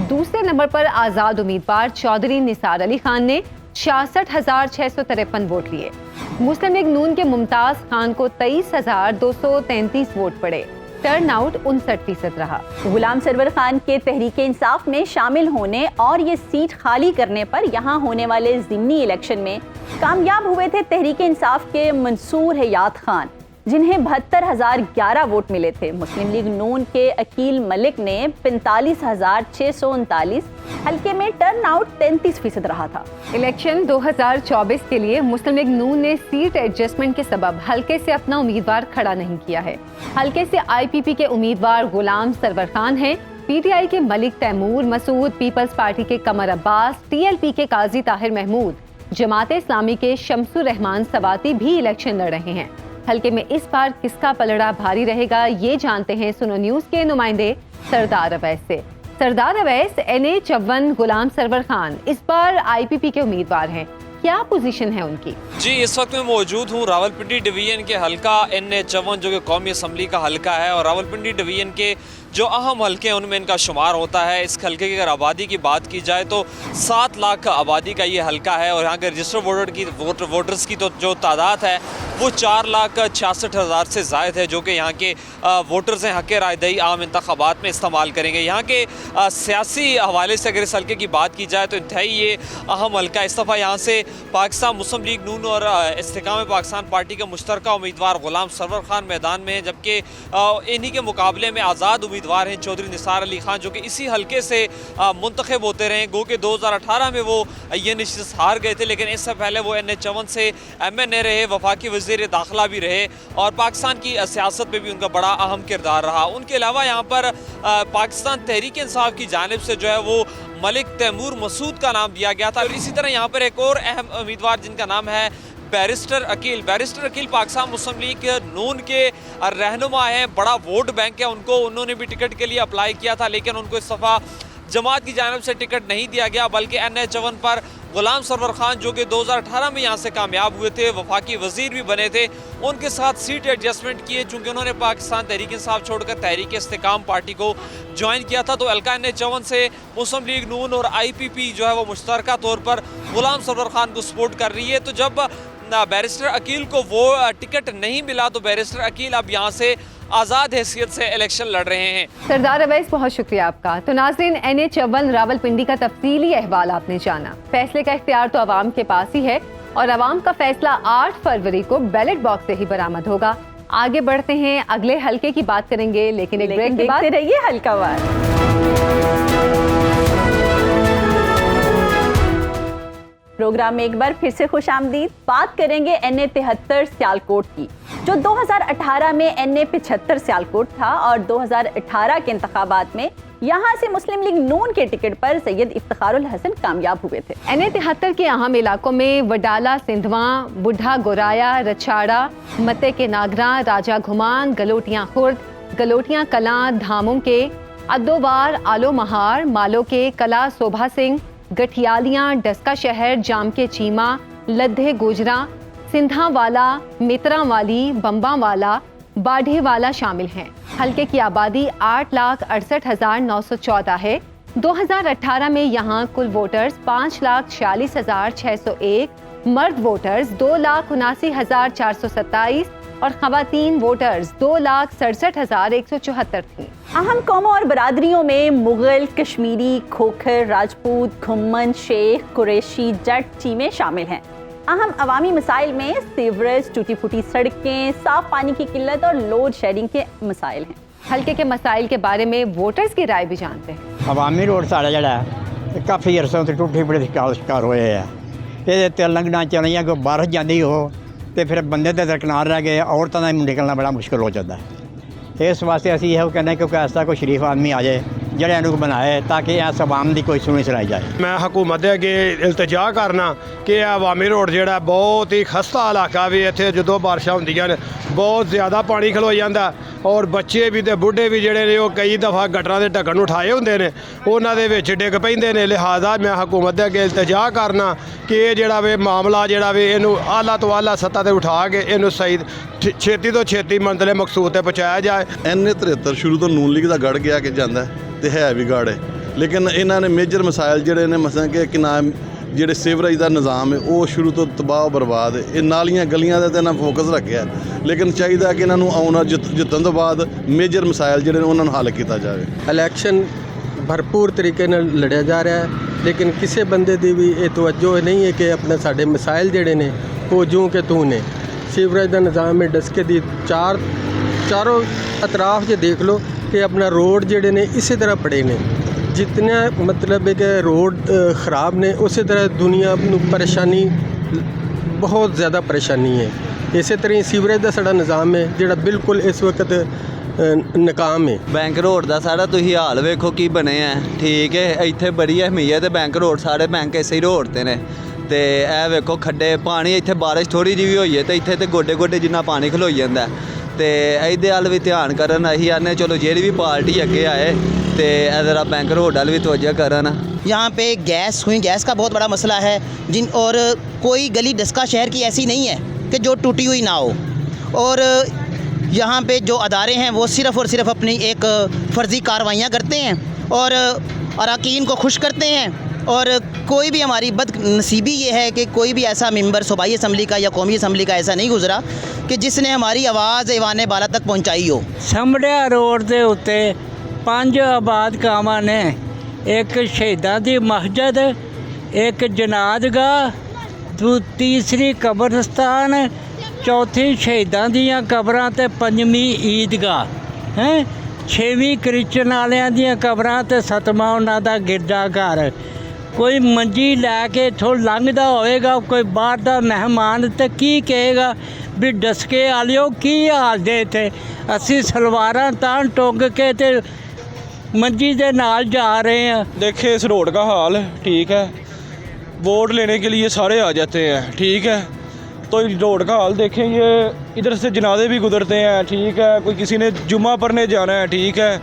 दूसरे नंबर पर आज़ाद उम्मीदवार चौधरी निसार अली खान ने 66,653 वोट लिए। मुस्लिम लीग नून के मुमताज़ खान को 23,233 वोट पड़े। टर्नआउट 59% रहा। गुलाम सरवर खान के तहरीक इंसाफ में शामिल होने और ये सीट खाली करने पर यहाँ होने वाले ज़िमनी इलेक्शन में कामयाब हुए थे तहरीक इंसाफ के मंसूर हयात खान। जिन्हें 72,011 वोट मिले थे। मुस्लिम लीग नून के अकील मलिक ने 45,639, हल्के में टर्नआउट 33% रहा था। इलेक्शन 2024 के लिए मुस्लिम लीग नून ने सीट एडजस्टमेंट के सबब हल्के से अपना उम्मीदवार खड़ा नहीं किया है। हल्के से IPP के उम्मीदवार गुलाम सरवर खान हैं, PTI के मलिक तैमूर मसूद, पीपल्स पार्टी के कमर अब्बास, TLP के काजी ताहिर महमूद, जमात इस्लामी के शमसुर रहमान सवाती भी इलेक्शन लड़ रहे हैं। हल्के में इस बार किसका पलड़ा भारी रहेगा, ये जानते हैं सुनो न्यूज के नुमाइंदे सरदार अवैस से। सरदार अवैस, NA 54 गुलाम सरवर खान इस बार IPP के उम्मीदवार हैं, क्या पोजीशन है उनकी? जी, इस वक्त मैं मौजूद हूँ रावलपिंडी डिवीजन के हल्का NA 54 जो कि कौमी असम्बली का हल्का है, और रावलपिंडी डिवीजन के जो अहम हल्के हैं उनमें इनका शुमार होता है। इस हल्के की अगर आबादी की बात की जाए तो 7 लाख आबादी का ये हल्का है, और यहाँ के रजिस्टर्ड वोटर्स की तो जो तादाद है वो 4,66,000 से ज़ायद है, जो कि यहाँ के वोटर्स हैं हक़ रायदही आम इंतखाबात में इस्तेमाल करेंगे। यहाँ के सियासी हवाले से अगर इस हल्के की बात की जाए तो इंतहाई ये अहम हल्का। इस दफ़ा यहाँ से पाकिस्तान मुस्लिम लीग नून और इस्तेकाम पाकिस्तान पार्टी का मुश्तरका उम्मीदवार गुलाम सरवर खान मैदान में है, जबकि इन्हीं के मुकाबले में आज़ाद उम्मीदवार हैं चौधरी निसार अली खान, जो कि इसी हल्के से मुंतखब होते रहे। गो कि 2018 में वो ये नशिस्त हार गए थे, लेकिन इससे पहले वो NA 54 से MNA रहे, वफाकी वज़ीर दाखिला भी रहे, और पाकिस्तान की सियासत में भी उनका बड़ा अहम किरदार रहा। उनके अलावा यहाँ पर पाकिस्तान तहरीक इंसाफ की जानिब से जो है वो मलिक तैमूर मसूद का नाम दिया गया था। और इसी तरह यहाँ पर एक और अहम उम्मीदवार जिनका नाम है बैरिस्टर अकील पाकिस्तान मुस्लिम लीग नून के रहनुमा हैं, बड़ा वोट बैंक है उनको, उन्होंने भी टिकट के लिए अप्लाई किया था, लेकिन उनको इस दफ़ा जमात की जानिब से टिकट नहीं दिया गया, बल्कि NA 54 पर गुलाम सरवर खान जो कि 2018 में यहाँ से कामयाब हुए थे, वफाकी वज़ीर भी बने थे, उनके साथ सीट एडजस्टमेंट किए, चूँकि उन्होंने पाकिस्तान तहरीक इंसाफ छोड़कर तहरीक इस्तेकाम पार्टी को ज्वाइन किया था। तो हल्का NA 54 से मुस्लिम लीग नून और IPP जो है वो मुश्तरका तौर पर गुलाम सरवर खान को सपोर्ट कर रही है। तो जब बैरिस्टर अकील को वो टिकट नहीं मिला तो बैरिस्टर अकील अब यहाँ से आज़ाद हैसियत से इलेक्शन लड़ रहे हैं। सरदार अवैस, बहुत शुक्रिया आपका। तो नाज़रीन, NA 54 रावलपिंडी का तफसीली अहवाल आपने जाना। फैसले का इख्तियार तो आवाम के पास ही है, और आवाम का फैसला 8 फरवरी को बैलेट बॉक्स से ही बरामद होगा। आगे बढ़ते हैं, अगले हल्के की बात करेंगे, लेकिन एक ब्रेक के बाद रहिए हल्कावार। प्रोग्राम में एक बार फिर से खुशामदीद। बात करेंगे NA 73 सियालकोट की, जो 2018 में NA 75 सियालकोट था, और 2018 के इंतखाबात में यहाँ से मुस्लिम लीग नून के टिकट पर सैयद इफ्तिखारुल हसन कामयाब हुए थे। NA 73 के अहम इलाकों में वडाला सिंधवा, बुढ़ा गोराया, रछाड़ा, मते के नागरा, राजा घुमान, गलोटियाँ खुर्द, गलोटियाँ कलां, धामों के अद्दोवार, आलो महार, मालो के कला, शोभा सिंह, गठियालियाँ, डस्का शहर, जाम के चीमा, लद्दे गुजरा, सिंधा वाला, मित्रा वाली, बम्बा वाला, बाढ़े वाला शामिल हैं। हल्के की आबादी 8,68,914 है। 2018 में यहाँ कुल वोटर्स 5,46,601, मर्द वोटर्स 2,79,427 और खवातीन वोटर्स 2,67,174 थी। अहम कौमों और बरादरियों में मुगल, कश्मीरी, खोखर, राजपूत, घुम्मन, शेख, कुरैशी, जट, चीमे शामिल हैं। अहम अवामी मसाइल में सीवरेज, टूटी फूटी सड़कें, साफ पानी की किल्लत और लोड शेडिंग के मसाइल हैं। हल्के के मसाइल के बारे में वोटर्स की राय भी जानते हैं। अवामी रोड साढ़ा जड़ा काफ़ी अरसों से टूटे फूटे शिकार होए है, ये लंघना चलियाँ कोई बारिश जाती हो तो फिर बंदे तो दरकनार रह गए, औरतों का निकलना बड़ा मुश्किल हो जाता है। इस वास्ते असी यह कहने क्योंकि ऐसा कोई शरीफ आदमी आ जाए ਜਿਹੜੇ ਇਹਨੂੰ ਬਣਾਏ ਤਾਂ ਕਿ ਇਸ ਆਵਾਮ ਦੀ ਕੋਈ ਸੁਣੀ ਸੁਣਾਈ ਜਾਏ। मैं हुकूमत ਦੇ ਅੱਗੇ ਇਲਤਜਾ ਕਰਨਾ ਕਿ ਇਹ ਅਵਾਮੀ ਰੋਡ ਜਿਹੜਾ ਬਹੁਤ ਹੀ ਖਸਤਾ ਇਲਾਕਾ ਵੀ ਇੱਥੇ ਜਦੋਂ ਬਾਰਿਸ਼ਾਂ ਹੁੰਦੀਆਂ ਨੇ ਬਹੁਤ ਜ਼ਿਆਦਾ ਪਾਣੀ ਖਲੋ ਜਾਂਦਾ, ਔਰ ਬੱਚੇ ਵੀ ਤੇ ਬੁੱਢੇ ਵੀ ਜਿਹੜੇ ਨੇ ਉਹ ਕਈ ਦਫਾ ਗਟਰਾਂ ਦੇ ਢੱਕਣ ਉਠਾਏ ਹੁੰਦੇ ਨੇ, ਉਹਨਾਂ ਦੇ ਵਿੱਚ ਡਿੱਗ ਪੈਂਦੇ ਨੇ। ਲਿਹਾਜ਼ਾ ਮੈਂ ਹੁਕੂਮਤ ਦੇ ਅੱਗੇ ਇਲਤਜਾ ਕਰਨਾ ਕਿ ਇਹ ਜਿਹੜਾ ਵੇ ਮਾਮਲਾ ਜਿਹੜਾ ਵੇ ਇਹਨੂੰ ਆਲਾ ਤੋਂ ਆਲਾ ਸੱਤਾ ਤੇ ਉਠਾ ਕੇ ਇਹਨੂੰ ਸਹੀ ਛੇਤੀ ਤੋਂ ਛੇਤੀ ਮੰਜ਼ਿਲ ਮਕਸੂਦ ਤੇ ਪਹੁੰਚਾਇਆ ਜਾਏ। NA 73 ਸ਼ੁਰੂ ਤੋਂ ਨੂਨ ਲੀਗ ਦਾ ਗੜ ਗਿਆ ਕਿ ਜਾਂਦਾ ਤੇ ਹੈ ਵੀ ਗੜ ਹੈ, ਲੇਕਿਨ ਇਹਨਾਂ ਨੇ ਮੇਜਰ ਮਸਾਇਲ ਜਿਹੜੇ ਨੇ ਮਸਾਂ ਕਿ ਨਾਮ ਜਿਹੜੇ ਸੀਵਰੇਜ ਦਾ ਨਿਜ਼ਾਮ ਹੈ ਉਹ ਸ਼ੁਰੂ ਤੋਂ ਤਬਾਹ ਬਰਬਾਦ ਹੈ। ਇਹ ਨਾਲੀਆਂ ਗਲੀਆਂ ਦਾ ਤੇ ਨਾ ਫੋਕਸ ਰੱਖਿਆ, ਲੇਕਿਨ ਚਾਹੀਦਾ ਕਿ ਇਹਨਾਂ ਨੂੰ ਆਉਣਾ ਜਿੱਤਣ ਤੋਂ ਬਾਅਦ ਮੇਜਰ ਮਸਾਇਲ ਜਿਹੜੇ ਨੇ ਉਹਨਾਂ ਨੂੰ ਹੱਲ ਕੀਤਾ ਜਾਵੇ। ਇਲੈਕਸ਼ਨ ਭਰਪੂਰ ਤਰੀਕੇ ਨਾਲ ਲੜਿਆ ਜਾ ਰਿਹਾ ਹੈ, ਲੇਕਿਨ ਕਿਸੇ ਬੰਦੇ ਦੀ ਵੀ ਇਹ ਤਵੱਜੋ ਨਹੀਂ ਹੈ ਕਿ ਆਪਣੇ ਸਾਡੇ ਮਸਾਇਲ ਜਿਹੜੇ ਨੇ ਉਹ ਜੂੰ ਕਿ ਤੂੰ ਨੇ। सीवरेज का निज़ाम है डस्के दी चारों अतराफ जो देख लो कि अपना रोड जेडे ने इसी तरह पड़े ने जितने मतलब है कि रोड ख़राब ने उसी तरह दुनिया नूं परेशानी बहुत ज़्यादा परेशानी है। इस तरह सीवरेज का साड़ा निज़ाम है जोड़ा बिल्कुल इस वक्त नाकाम है। बैंक रोड का सारा तुसीं हाल वेखो की बने हैं, ठीक है इत्थे बड़ी अहमियत है बैंक रोड, सारे बैंक इसे ही रोड ते ने ते ए वेखो खड्डे पानी इत्थे बारिश थोड़ी जी भी होई है तो इत्थे ते गोडे गोडे जिन्ना पानी खलोई जांदा ते इहदे हल भी ध्यान करन। असीं आने चलो जेहड़ी भी पार्टी अगे आए तो जरा बैंक रोड वाल भी तवज्जो करन। यहाँ पे गैस का बहुत बड़ा मसला है और कोई गली डस्का शहर की ऐसी नहीं है कि जो टूटी हुई ना हो, और यहाँ पे जो अदारे हैं वो सिर्फ़ और सिर्फ अपनी एक फ़र्ज़ी कार्रवाइयाँ करते हैं और अरकान को खुश करते हैं। और कोई भी हमारी बदनसीबी ये है कि कोई भी ऐसा मेंबर सूबाई असम्बली का या कौमी असम्बली का ऐसा नहीं गुजरा कि जिसने हमारी आवाज़ ईवान बाला तक पहुँचाई हो। समड़िया रोड के उत्ते 5 आबाद गावां ने, एक शहीदां दी मस्जिद, एक जनादगाह, तीसरी कब्रस्तान, चौथी शहीदां दियां कबरां ते 5वीं ईदगाह हैं, 6वीं क्रिश्चन वालियां दियां कबरां ते 7वां उन्हां दा गिरजाघर। कोई मंजी लैके इत्थों लंघदा होएगा कोई बाहर दा मेहमान तो की कहेगा भी डस्के आलियो की हाल दे थे, असी सलवारां तां टुग के ते मंजी दे नाल जा रहे हैं। देखिए इस रोड का हाल, ठीक है वोट लेने के लिए सारे आ जाते हैं, ठीक है तो इस रोड का हाल देखें, ये इधर से जनाजे भी गुजरते हैं, ठीक है कोई किसी ने जुम्मा पढ़ने जाना है, ठीक है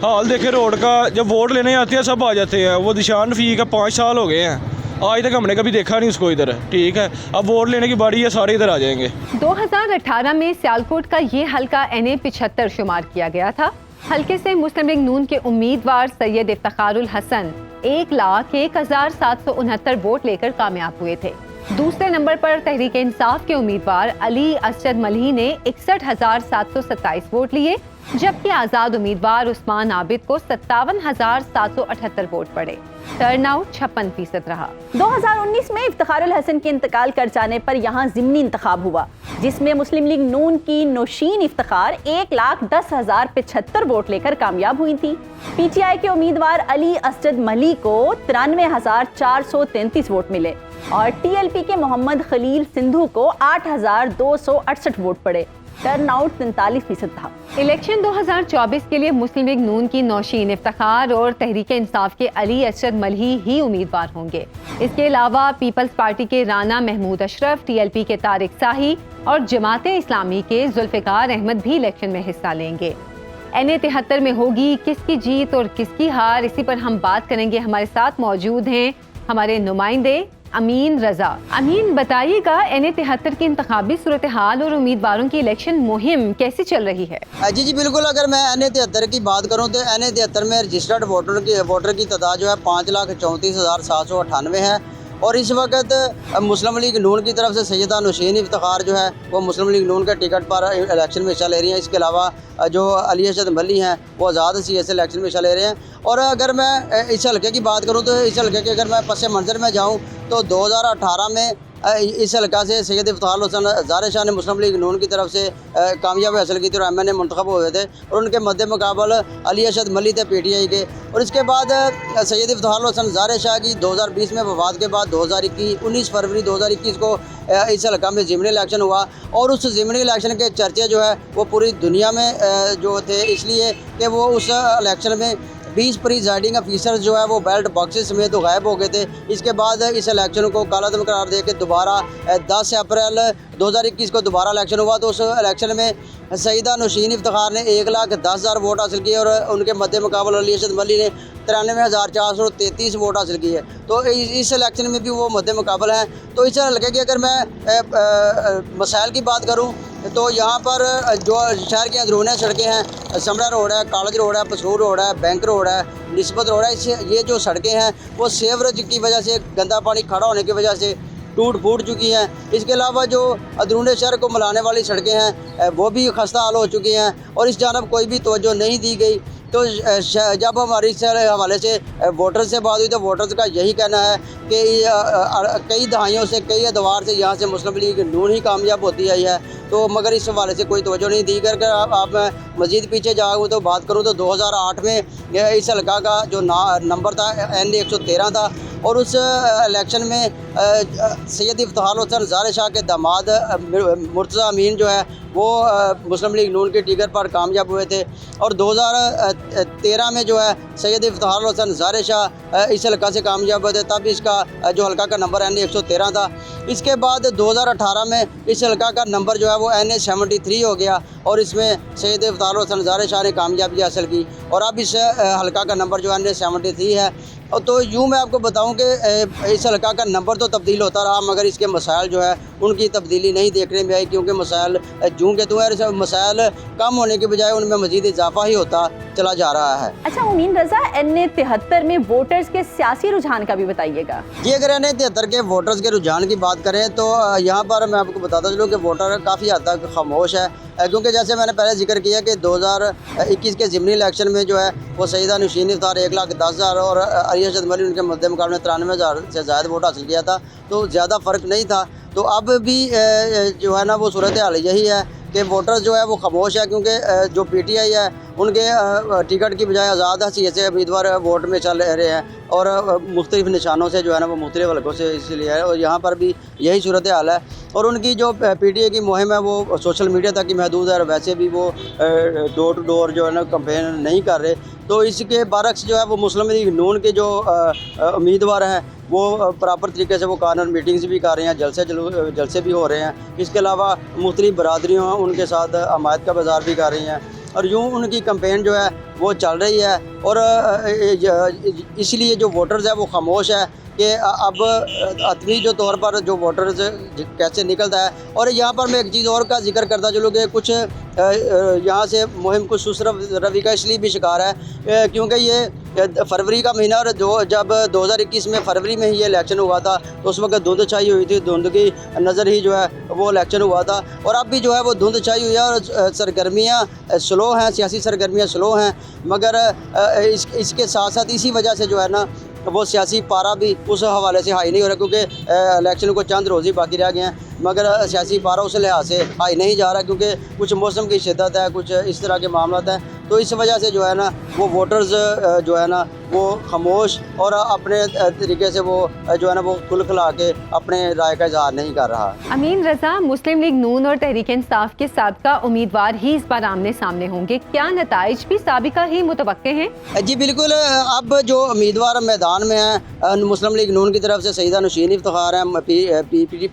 हाल देखे रोड का। जब वोट लेने आते हैं सब आ जाते हैं। वो निशान रफ़ीक का 5 साल हो गए हैं, आज तक हमने कभी देखा नहीं उसको इधर, ठीक है अब वोट लेने की बारी है, सारे इधर आ जाएंगे। 2018 में सियालकोट का ये हल्का NA 75 शुमार किया गया था। हल्के से मुस्लिम लीग नून के उम्मीदवार सैयद इफ्तिखारुल हसन 1,01,769 वोट लेकर कामयाब हुए थे। दूसरे नंबर पर तहरीक इंसाफ के उम्मीदवार अली असद मलही ने 61,727 वोट लिए, जबकि आज़ाद उम्मीदवार उस्मान आबिद को 57,778 वोट पड़े। टर्नआउट 56% रहा। 2019 में इफ्तिखारुल हसन के इंतकाल कर जाने पर यहाँ ज़िमनी इंतखाब हुआ, जिसमें मुस्लिम लीग नून की नौशीन इफ्तिखार 1,10,075 वोट लेकर कामयाब हुई थी। PTI के उम्मीदवार अली असद मली को 93,433 वोट मिले और TLP के मोहम्मद खलील सिंधु को 8,268 वोट पड़े। टर्नआउट 43% था। इलेक्शन 2024 के लिए मुस्लिम लीग नून की नौशीन इफ्तिखार और तहरीक इंसाफ के अली असद मलही ही उम्मीदवार होंगे। इसके अलावा पीपल्स पार्टी के राना महमूद अशरफ, TLP के तारिक साही और जमात इस्लामी के जुल्फिकार अहमद भी इलेक्शन में हिस्सा लेंगे। NA 73 में होगी किसकी जीत और किसकी हार, इसी पर हम बात करेंगे। हमारे साथ मौजूद हैं हमारे नुमाइंदे अमीन रजा। अमीन बताइएगा NA 73 की इंतखाबी सूरत हाल और उम्मीदवारों की इलेक्शन मुहिम कैसी चल रही है? जी बिल्कुल, अगर मैं NA 73 की बात करूं तो NA 73 में रजिस्टर्ड वोटर की तादाद जो है 5,34,798 है और इस वक्त मुस्लिम लीग नून की तरफ से सैयदा नौशीन इफ्तिखार जो है वो मुस्लिम लीग नून के टिकट पर इलेक्शन में हिस्सा ले रही हैं। इसके अलावा जो अली असद मली हैं वो आज़ाद CS इलेक्शन में हिस्सा ले रहे हैं। और अगर मैं इस हल्के की बात करूं तो इस हल्के के अगर मैं पस मंज़र में जाऊं तो 2018 में इस हल्का से सैयद इफ्तिखारुल हसन ज़ाहिर शाह ने मुस्लिम लीग नून की तरफ से कामयाबी हासिल की थी और MNA मुंतखब हुए थे और उनके मद्दे मुकाबल अली असद मली थे PTI के। और इसके बाद सैयद इफ्तिखारुल हसन ज़ाहिर शाह की 2020 में वफात के बाद 19 फरवरी 2021 को इस हल्का में ज़िमनी इलेक्शन हुआ और उस ज़िमनी इलेक्शन के चर्चे जो है वो पूरी दुनिया में जो थे, इसलिए कि वो उस इलेक्शन में 20 प्रिजाइडिंग अफीसर्स जो है वो बैलेट बॉक्सेस समेत तो गायब हो गए थे। इसके बाद इस इलेक्शन को कालादम करार दे के दोबारा 10 अप्रैल 2021 को दोबारा इलेक्शन हुआ तो उस इलेक्शन में सईदा नौशीन इफ्तिखार ने 1,10,000 वोट हासिल किए और उनके मद्दे मुकाबले अली असद मली ने 93,433 वोट हासिल किए। तो इस इलेक्शन में भी वो मद्दे मुकाबले हैं। तो इस हल्के की अगर मैं मसाइल की बात करूँ तो यहाँ पर जो शहर की अंदरूनी सड़कें हैं, समड़ा रोड है, कॉलेज रोड है, पसूर रोड है, बैंक रोड है, निस्बत रोड है, इससे ये जो सड़कें हैं वो सीवरेज की वजह से गंदा पानी खड़ा होने की वजह से टूट फूट चुकी हैं। इसके अलावा जो अंदरूनी शहर को मिलाने वाली सड़कें हैं वो भी खस्ता हाल हो चुकी हैं और इस जानब कोई भी तवज्जो नहीं दी गई। तो जब हमारी इस हवाले से वोटर्स से बात हुई तो वोटर्स का यही कहना है कि कई दहाइयों से, कई अदवार से यहाँ से मुस्लिम लीग नून ही कामयाब होती आई है, तो मगर इस हवाले से कोई तवज्जो नहीं दी। कर आप मैं मज़ीद पीछे जाऊँ तो बात करूँ तो 2008 में इस हल्का का जो नंबर था NA 113 था, और उस इलेक्शन में सैयद इफ्तिखार हुसैन ज़ाहिर शाह के दामाद मुर्तज़ा अमीन जो है वो मुस्लिम लीग नून के टिकट पर कामयाब हुए थे। और 2013 में जो है सैयद इफ्तिखार हुसैन ज़ाहिर शाह इस हल्का से कामयाब हुए थे, तब इसका जो हल्का का नंबर NA 113 था। इसके बाद 2018 में इस हल्का का नंबर जो है वो NA 73 हो गया और इसमें सैयद इफ्तिखार हुसैन ज़ाहिर शाह ने कामयाबी हासिल की और अब इस हल्का का नंबर जो NA 73 है। और तो यूँ मैं आपको बताऊं कि इस हल्का का नंबर तो तब्दील होता रहा, मगर इसके मसाइल जो है उनकी तब्दीली नहीं देखने में आई, क्योंकि मसाइल जूँ के तो है, मसाइल कम होने के बजाय उनमें मज़ीद इजाफा ही होता चला जा रहा है। अच्छा मुमीन रज़ा, NA 73 में वोटर्स के सियासी रुझान का भी बताइएगा। जी, अगर NA 73 के वोटर्स के रुझान की बात करें तो यहाँ पर मैं आपको बताता चलूँ कि वोटर काफ़ी हद तक खामोश है, क्योंकि जैसे मैंने पहले जिक्र किया कि 2021 के ज़िमनी इलेक्शन में जो है वो सैयदा नौशीन इफ्तिखार 1,10,000 और अली अरशद मलिक उनके मद्दे मुकाबले 93,000 से ज़्यादा वोट हासिल किया था, तो ज़्यादा फ़र्क नहीं था। तो अब भी जो है ना वो सूरत हाल यही है कि वोटर्स जो है वो खामोश है, क्योंकि जो PTI है उनके टिकट की बजाय आज़ाद हैसियत से उम्मीदवार वोट में चल रहे हैं और मुख्तलिफ़ निशानों से जो है ना वो मुख्तलिफ़ हल्कों से इसलिए है, और यहाँ पर भी यही सूरत हाल है। और उनकी जो PTI की मुहिम है वो सोशल मीडिया तक ही महदूद है और वैसे भी वो डोर टू डोर जो है ना कैंपेन नहीं कर रहे। तो इसके बरक्स जो है वो मुस्लिम लीग नून के जो उम्मीदवार हैं वो प्रॉपर तरीके से वो कॉर्नर मीटिंग्स भी कर रहे हैं, जलसे भी हो रहे हैं। इसके अलावा मुख्तलिफ़ बरादरियों उनके साथ हमायत का बाज़ार भी कर रही हैं और यूँ उनकी कैंपेन जो है वो चल रही है। और इसलिए जो वोटर्स है वो खामोश है कि अब अतमी जो तौर पर जो वोटर्स कैसे निकलता है। और यहाँ पर मैं एक चीज़ और का जिक्र करता चलूँ कि कुछ यहाँ से मुहिम कुछ सुसर रवि का इसलिए भी शिकार है क्योंकि ये फरवरी का महीना, और जो जब 2021 में फरवरी में ही ये इलेक्शन हुआ था तो उस वक्त धुंध छाई हुई थी, धुंध की नज़र ही जो है वो इलेक्शन हुआ था। और अब भी जो है वो धुंध छाई हुई है और सरगर्मियाँ स्लो हैं, सियासी सरगर्मियाँ स्लो हैं, मगर इसके साथ साथ इसी वजह से जो है ना वो सियासी पारा भी उस हवाले से हाई नहीं हो रहा, क्योंकि इलेक्शन को चंद रोज़ ही बाकी रह गए हैं, मगर सियासी पारा उस लिहाज से हाई नहीं जा रहा, क्योंकि कुछ मौसम की शिद्दत है, कुछ इस तरह के मामला हैं। तो इस वजह से जो है ना वो वोटर्स जो है ना वो खामोश और अपने तरीके से वो जो है ना वो खुल खिला के अपने राय का इजहार नहीं कर रहा। अमीन रज़ा, मुस्लिम लीग नून और तहरीक इंसाफ के साबिका उम्मीदवार ही इस बार आमने सामने होंगे, क्या नताइज भी साबिका ही मुतवक्के हैं? जी बिल्कुल, अब जो उम्मीदवार मैदान में हैं मुस्लिम लीग नून की तरफ से सैयदा नौशीन इफ्तिखार हैं,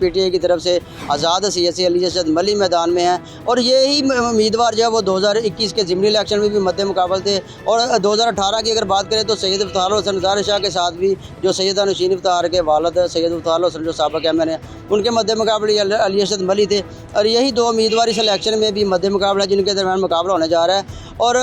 PTI की तरफ से आज़ाद हैसियत से अली अरशद मलिक मैदान में हैं, और यही उम्मीदवार जो है वो 2021 के ज़िमनी इलेक्शन में भी मद्दे मुकाबल थे। और 2018 की अगर बात करें तो सैयद इफ्तिखार हुसैन ज़ाहिर शाह के साथ भी जो सैयदा नौशीन इफ्तिखार के वालिद सैयद इफ्तिखार हुसैन जो साबिक़ एमएन है उनके मद्दे मुकाबले अली अरशद मलिक थे, और यही दो उम्मीदवार इस इलेक्शन में भी मद्दे मुकाबला जिनके दरमियान मुकाबला होने जा रहा है। और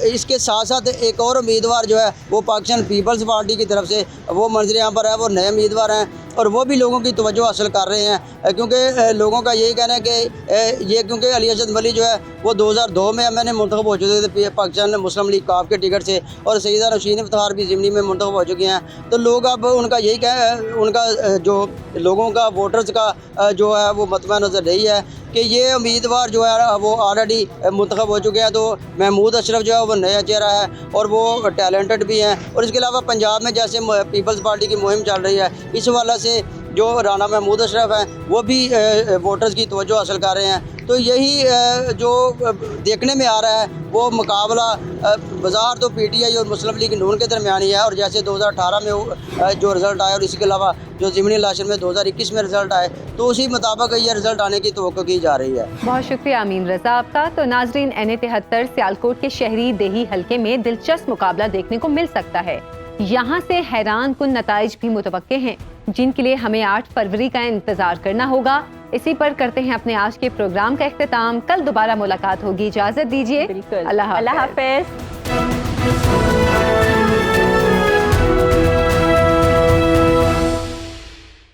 इसके साथ साथ एक और उम्मीदवार जो है वो पाकिस्तान पीपल्स पार्टी की तरफ से वो मंजर यहाँ पर है, वो नए उम्मीदवार हैं और वो भी लोगों की तवज्जो हासिल कर रहे हैं, क्योंकि लोगों का यही कहना है कि ये क्योंकि अली अरशद मलिक जो है वो 2002 में मैंने मुंतखब हो चुके थे पाकिस्तान मुस्लिम लीग काफ के टिकट से, और सैयदा नौशीन इफ्तिखार भी ज़िमनी में मुंतखब हो चुके हैं। तो लोग अब उनका यही उनका जो लोगों का वोटर्स का जो है वो मतवा नज़र यही है कि ये उम्मीदवार जो है वो ऑलरेडी मुंतखब हो चुके हैं। तो महमूद अशरफ जो है वो नया चेहरा है और वो टैलेंटेड भी हैं, और इसके अलावा पंजाब में जैसे पीपल्स पार्टी की मुहिम चल रही है, इस वाला से जो राना महमूद अशरफ हैं वो भी वोटर्स की तवज्जो हासिल कर रहे हैं। तो यही जो देखने में आ रहा है वो मुकाबला बाज़ार तो PTI और मुस्लिम लीग नून के दरमियान ही है, और जैसे 2018 में जो रिज़ल्ट आया और इसके अलावा जो ज़िमनी इलेक्शन में 2021 में रिज़ल्ट आए तो उसी मुताबिक ये रिज़ल्ट आने की तवक्को की जा रही है। बहुत शुक्रिया अमीन रज़ा आपका। तो नाजरीन, NA 73 सियालकोट के शहरी देही हल्के में दिलचस्प मुकाबला देखने को मिल सकता है। यहाँ से हैरान कुन नताइज भी मुतवक्के हैं, जिनके लिए हमें 8 फरवरी का इंतजार करना होगा। इसी पर करते हैं अपने आज के प्रोग्राम का इख्तिताम। कल दोबारा मुलाकात होगी, इजाजत दीजिए। अल्लाह हाफ़िज़।